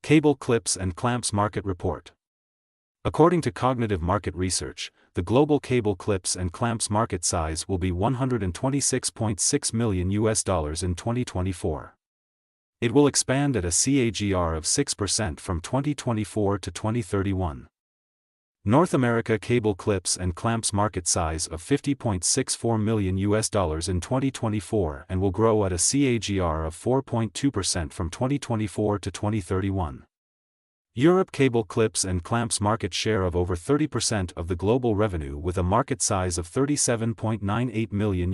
Cable Clips and Clamps Market Report. According to Cognitive Market Research, the global cable clips and clamps market size will be $126.6 million in 2024. It will expand at a CAGR of 6% from 2024 to 2031. North America cable clips and clamps market size of $50.64 million in 2024 and will grow at a CAGR of 4.2% from 2024 to 2031. Europe cable clips and clamps market share of over 30% of the global revenue with a market size of $37.98 million.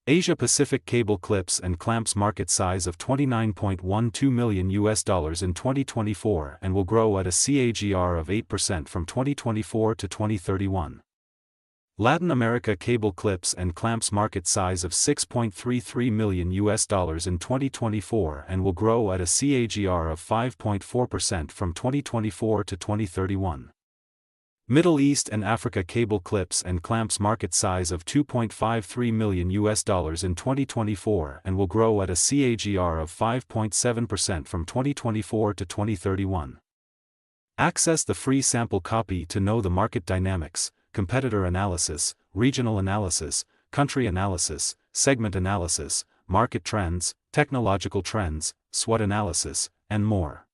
Asia Pacific cable clips and clamps market size of $29.12 million in 2024 and will grow at a CAGR of 8% from 2024 to 2031. Latin America cable clips and clamps market size of $6.33 million in 2024 and will grow at a CAGR of 5.4% from 2024 to 2031. Middle East and Africa cable clips and clamps market size of $2.53 million in 2024 and will grow at a CAGR of 5.7% from 2024 to 2031. Access the free sample copy to know the market dynamics, competitor analysis, regional analysis, country analysis, segment analysis, market trends, technological trends, SWOT analysis, and more.